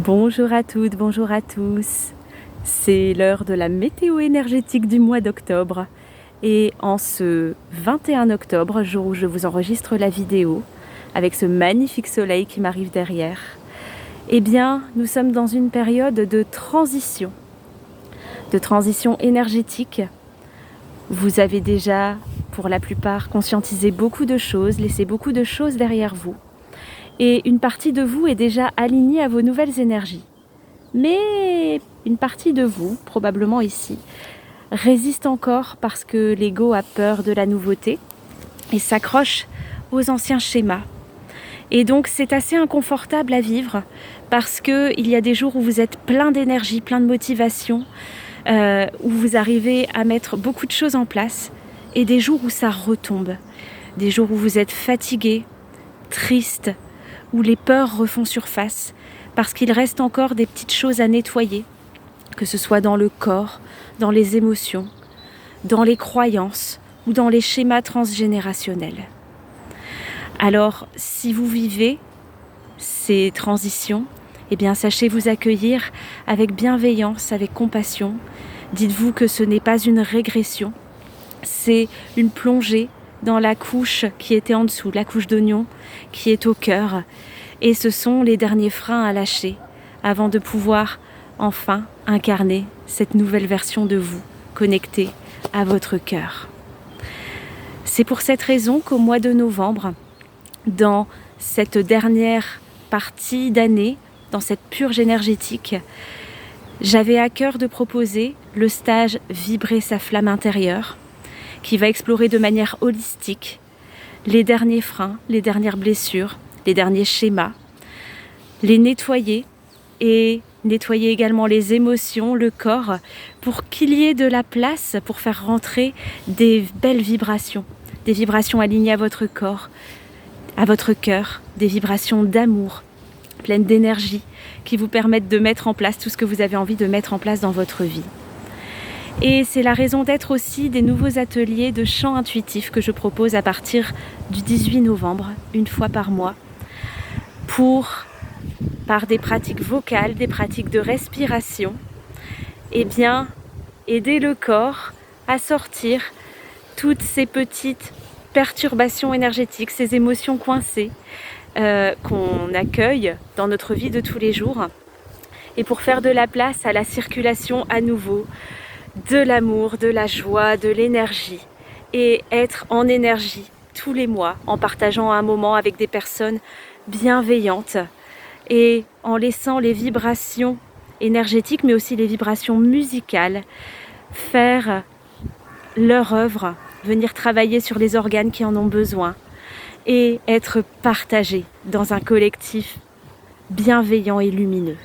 Bonjour à toutes, bonjour à tous. C'est l'heure de la météo énergétique du mois d'octobre. Et en ce 21 octobre, jour où je vous enregistre la vidéo, avec ce magnifique soleil qui m'arrive derrière, eh bien, nous sommes dans une période de transition énergétique. Vous avez déjà, pour la plupart, conscientisé beaucoup de choses, laissé beaucoup de choses derrière vous. Et une partie de vous est déjà alignée à vos nouvelles énergies. Mais une partie de vous, probablement ici, résiste encore parce que l'ego a peur de la nouveauté et s'accroche aux anciens schémas. Et donc c'est assez inconfortable à vivre parce qu'il y a des jours où vous êtes plein d'énergie, plein de motivation, où vous arrivez à mettre beaucoup de choses en place, et des jours où ça retombe, des jours où vous êtes fatigué, triste, où les peurs refont surface, parce qu'il reste encore des petites choses à nettoyer, que ce soit dans le corps, dans les émotions, dans les croyances ou dans les schémas transgénérationnels. Alors, si vous vivez ces transitions, eh bien, sachez vous accueillir avec bienveillance, avec compassion. Dites-vous que ce n'est pas une régression, c'est une plongée dans la couche qui était en dessous, la couche d'oignon qui est au cœur. Et ce sont les derniers freins à lâcher avant de pouvoir enfin incarner cette nouvelle version de vous, connectée à votre cœur. C'est pour cette raison qu'au mois de novembre, dans cette dernière partie d'année, dans cette purge énergétique, j'avais à cœur de proposer le stage Vibrer sa flamme intérieure, qui va explorer de manière holistique les derniers freins, les dernières blessures, les derniers schémas, les nettoyer et nettoyer également les émotions, le corps, pour qu'il y ait de la place pour faire rentrer des belles vibrations, des vibrations alignées à votre corps, à votre cœur, des vibrations d'amour, pleines d'énergie, qui vous permettent de mettre en place tout ce que vous avez envie de mettre en place dans votre vie. Et c'est la raison d'être aussi des nouveaux ateliers de chant intuitif que je propose à partir du 18 novembre, une fois par mois, par des pratiques vocales, des pratiques de respiration, aider le corps à sortir toutes ces petites perturbations énergétiques, ces émotions coincées qu'on accueille dans notre vie de tous les jours, et pour faire de la place à la circulation à nouveau de l'amour, de la joie, de l'énergie, et être en énergie tous les mois en partageant un moment avec des personnes bienveillantes et en laissant les vibrations énergétiques mais aussi les vibrations musicales faire leur œuvre, venir travailler sur les organes qui en ont besoin et être partagées dans un collectif bienveillant et lumineux.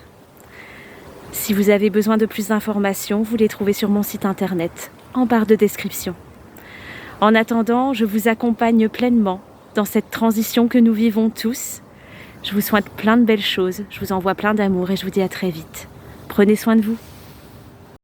Si vous avez besoin de plus d'informations, vous les trouvez sur mon site internet, en barre de description. En attendant, je vous accompagne pleinement dans cette transition que nous vivons tous. Je vous souhaite plein de belles choses, je vous envoie plein d'amour et je vous dis à très vite. Prenez soin de vous.